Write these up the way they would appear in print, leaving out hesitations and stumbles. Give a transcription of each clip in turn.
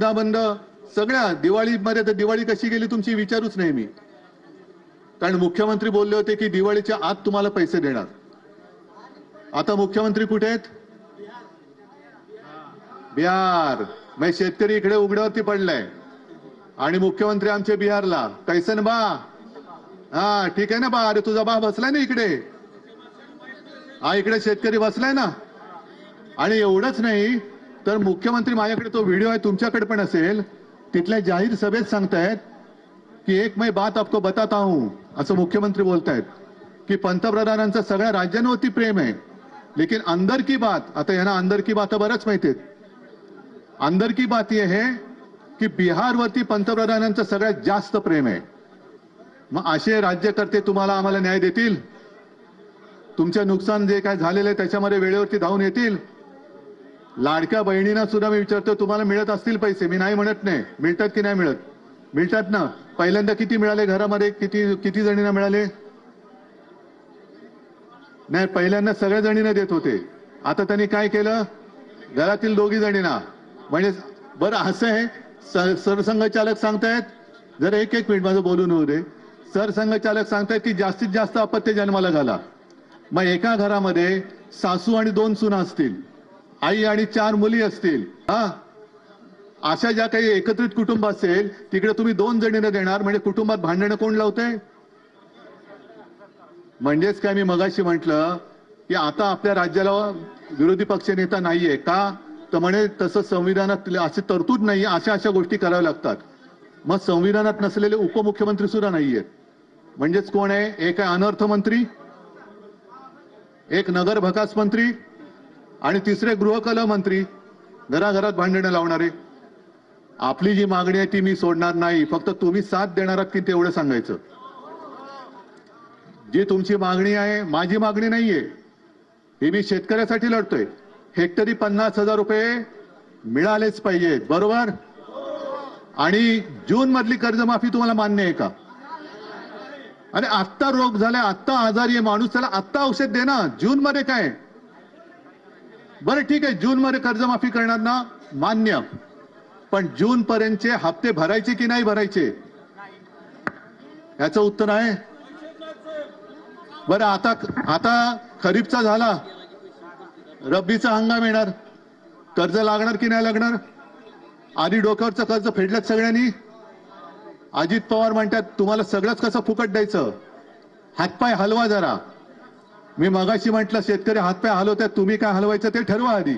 सुविधा बंद, सगळ्या दिवाळीमध्ये तर दिवाळी कशी गेली तुमची विचारूच नाही मी. कारण मुख्यमंत्री बोलले होते की दिवाळीच्या आत तुम्हाला पैसे देणार. आता मुख्यमंत्री कुठे आहेत? बिहार. मग शेतकरी इकडे उघड्यावरती पडलाय आणि मुख्यमंत्री आमचे बिहारला. कैसन बा? हा ठीक आहे ना बा. अरे तुझा बा बसलाय ना इकडे. हा इकडे शेतकरी बसलाय ना. आणि एवढंच नाही तर मुख्यमंत्री, माझ्याकडे तो व्हिडिओ आहे, तुमच्याकडे पण असेल, तिथल्या जाहीर सभेत सांगतायत की एक मैं बात आपको बताता हूं, असं मुख्यमंत्री बोलतायत की पंतप्रधानांचं सगळ्या राज्यांवरती प्रेम आहे, लेकिन अंदर की बात, आता यांना अंदर की बात बरंच माहिती आहेत. अंदर की बात यह है की बिहारवरती पंतप्रधानांचं सगळ्यात जास्त प्रेम आहे. मग असे राज्यकर्ते तुम्हाला आम्हाला न्याय देतील? तुमचं नुकसान जे काय झालेलं आहे त्याच्यामध्ये वेळेवरती धावून येतील? लाडक्या बहिणींना सुद्धा मी विचारतो, तुम्हाला मिळत असतील पैसे? मी नाही म्हणत नाही, मिळतात की नाही मिळत? मिळतात ना. पहिल्यांदा किती मिळाले घरामध्ये? किती जणींना मिळाले? नाही, पहिल्यांदा सगळ्या जणींना देत होते. आता त्यांनी काय केलं? घरातील दोघी जणींना. म्हणजे बरं असं आहे, सरसंघचालक सांगतायत, जर एक मिनिट माझं बोलून होऊ दे. सरसंघचालक सांगतायत की जास्तीत जास्त अपत्य जन्माला घाला. मग एका घरामध्ये सासू आणि 2 सुना असतील, आई आणि 4 मुली असतील, हा, अशा ज्या काही एकत्रित कुटुंब असेल तिकडे तुम्ही 2 जणींना देणार, म्हणजे कुटुंबात भांडणं कोण लावतंय? म्हणजेच काय मी मगाशी म्हटलं की आता आपल्या राज्याला विरोधी पक्ष नेता नाहीये का? तर म्हणे तसं संविधानात अशी तरतूद नाही, अशा गोष्टी कराव्या लागतात. मग संविधानात नसलेले उपमुख्यमंत्री सुद्धा नाहीयेत. म्हणजेच कोण आहे? एक आहे अनर्थ मंत्री, एक नगर विकास मंत्री आणि तिसरे गृहकलह मंत्री, घराघरात भांडणं लावणारे. आपली जी मागणी आहे ती मी सोडणार नाही, फक्त तुम्ही साथ देणार आहात की तेवढं सांगायचं. जी तुमची मागणी आहे, माझी मागणी नाहीये, ही मी शेतकऱ्यासाठी लढतोय. हेक्टरी 50,000 रुपये मिळालेच पाहिजेत, बरोबर? आणि जून मधली कर्जमाफी तुम्हाला मान्य आहे का? आणि आत्ता रोग झालाय, आत्ता आजारी आहे माणूस, त्याला आत्ता औषध दे ना. जून मध्ये काय? बरं ठीक आहे, जून मध्ये कर्जमाफी करणार ना, मान्य. पण जून पर्यंतचे हप्ते भरायचे की नाही भरायचे? याचं उत्तर आहे. बरं आता खरीपचा झाला, रब्बीचा हंगाम येणार, कर्ज लागणार की नाही लागणार? आधी डोक्यावरचं कर्ज फेडलं सगळ्यांनी. अजित पवार म्हणतात तुम्हाला सगळंच कसं फुकट द्यायचं, हातपाय हलवा जरा. मी मगाशी म्हटलं शेतकरी हातपाय हलवतात, तुम्ही काय हलवायचं ते ठरवा आधी.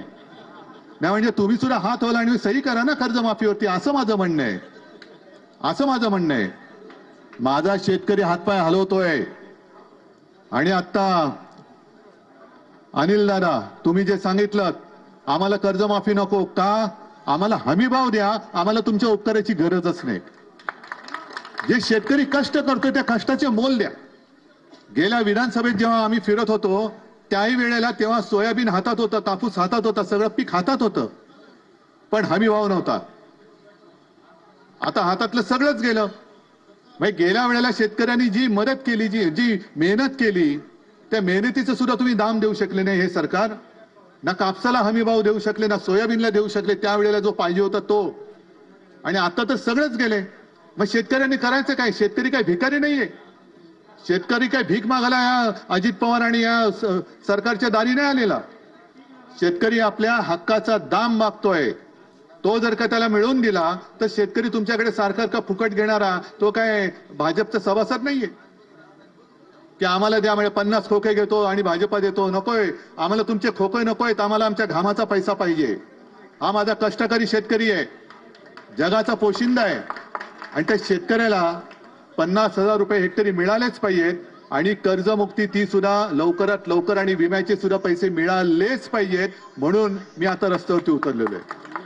नाही म्हणजे तुम्ही सुद्धा हात हलवा आणि सही करा ना कर्जमाफीवरती, असं माझं म्हणणं आहे. असं माझं म्हणणं आहे. माझा शेतकरी हातपाय हलवतोय. आणि आता अनिल दादा, तुम्ही जे सांगितलं आम्हाला कर्जमाफी नको का, आम्हाला हमी भाव द्या, आम्हाला तुमच्या उपकाराची गरजच नाही. जे शेतकरी कष्ट करतो त्या कष्टाचे मोल द्या. गेल्या विधानसभेत जेव्हा आम्ही फिरत होतो त्याही वेळेला तेव्हा सोयाबीन हातात होतं, कापूस हातात होता, सगळं पीक हातात होतं, पण हमी भाव नव्हता. आता हातातलं सगळंच गेलं. म्हणजे गेल्या वेळेला शेतकऱ्यांनी जी मदत केली, जी मेहनत केली, त्या मेहनतीचं सुद्धा तुम्ही दाम देऊ शकले नाही हे सरकार. ना कापसाला हमी भाव देऊ शकले, ना सोयाबीनला देऊ शकले त्यावेळेला जो पाहिजे होता तो. आणि आता तर सगळंच गेले. मग शेतकऱ्यांनी करायचं काय? शेतकरी काय भिकारी नाहीये. शेतकरी काय भीक मागायला या अजित पवार आणि या सरकारच्या दारी नाही आलेला. शेतकरी आपल्या हक्काचा दाम मागतोय. तो जर का त्याला मिळवून दिला तर शेतकरी तुमच्याकडे सारखा फुकट घेणारा तो काय भाजपचा सभासद नाहीये की आम्हाला द्या म्हणजे 50 खोके घेतो आणि भाजपा देतो. नकोय आम्हाला तुमचे खोके नकोय, आम्हाला आमच्या घामाचा पैसा पाहिजे. हा माझा कष्टकरी शेतकरी आहे, जगाचा पोशिंदा आहे. आणि त्या शेतकऱ्याला 50,000 रुपये हेक्टरी मिळालेच पाहिजेत. आणि कर्जमुक्ती ती सुद्धा लवकरात लवकर आणि विम्याचे सुद्धा पैसे मिळालेच पाहिजेत. म्हणून मी आता रस्त्यावरती उतरलेलो आहे.